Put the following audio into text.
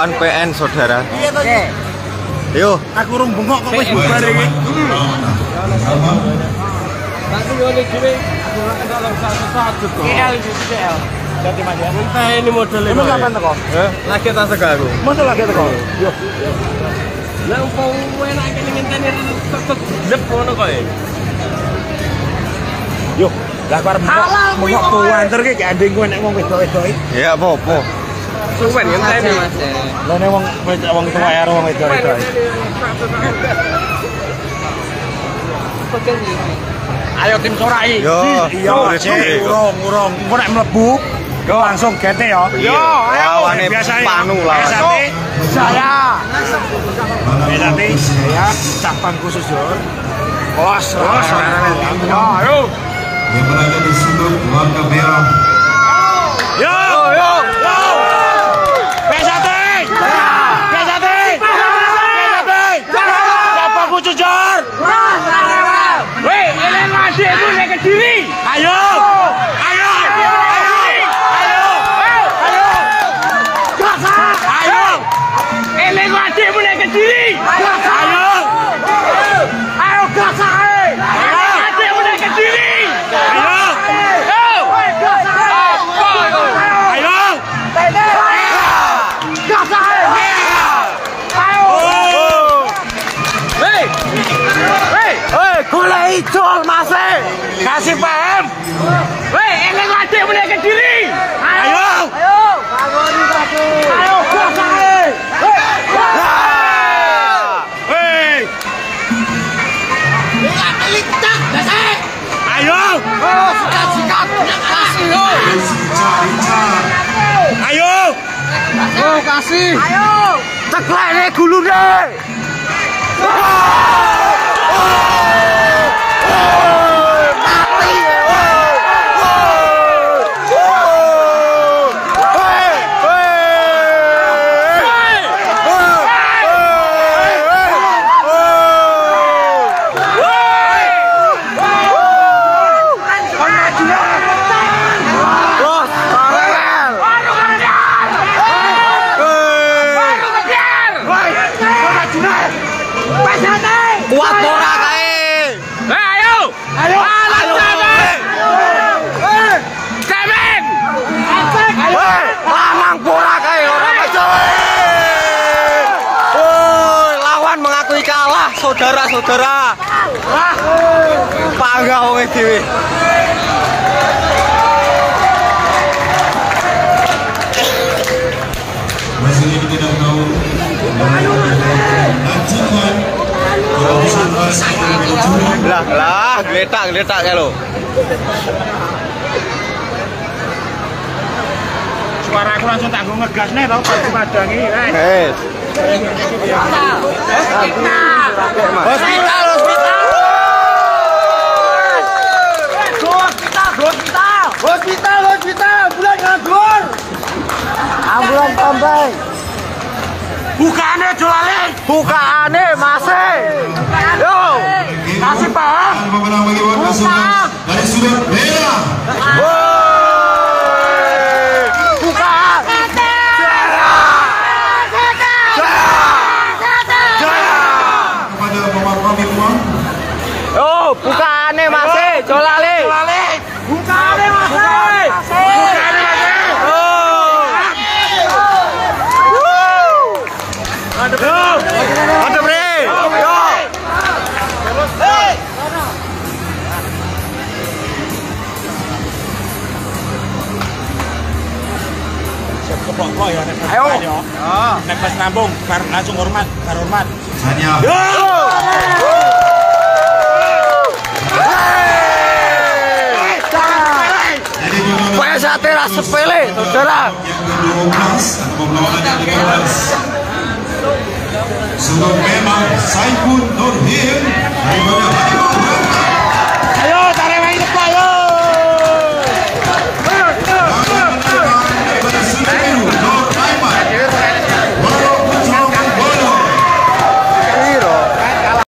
lawan PN saudara. Oke. Yo, Aku urung bengok kok wis bubar iki. Tapi yo nek dhewe aku ora kendala satu kok. GL iki GL. Jadi Mas ya. Entah ini modelnya. Emang kapan teko? lagi tak sega aku. Masa lagi teko? Yo. Lah opo enak kene ngenteni tetep lep ngono kok ya. Yo, lah arep bengok kuwanter iki gandeng kowe nek wong wedok-wedok iki. Ya apa-apa. Suwen ngenteni Mas. Lah nek wong tuwa karo wong wedok-wedok. Ayo tim Sorai. Yo, urung. Engko nek mlebu yo langsung gete ya. Yo, lawane Panu lawan. Saya. Berarti saya cabang khusus yo. Bos. Ayo. Yang berada di sudut warna merah. Yo. Pesate. Cabang khusus Jor. Weh, ele ngadekmu nek Kediri. Ayo. Ele ngadekmu nek Kediri. Ayo gas ae. Ngadekmu nek Kediri. Golek ijol Mas. Kasih paham. Weh, ele ngadekmu nek Kediri. Ayo. Bangun iki. Ayo gas ae. Hei. Ayo. Sikat. Kasih yo. Ayo. Oh, kasih. Ayo. Ceklekne gulune. Kuat ora kae. Ayo. Cemen. Lanang pora kae ora maju. Woi, lawan mengakui kalah, saudara-saudara. Panggah wong dhewe. Masih ini tidak tahu. Lanjutkan. Lah, geletak kae lho. Suara aku langsung tak ngegas nih tau pas padangi. Hospital, bulan nganggur. Ambulan tambah. Bukaane Jolale. Bukaane Mase. Yo, Kasih paham. Pemenang bagi warga Sumber dari sudut merah. Kepada pemarkomi uang. yo, bukaane Mase, Jolale. Bukaane Mas. Mantap, Bre. Yo. Kepok-kepok ya nek. Ayo. Nek pas nambung langsung hormat. Hanya. Kayak sate ras sepele, saudara. Yang ke-12 atau pemelawan yang ke-12. Sudut memang Saiful Nurhim daripada Harimau.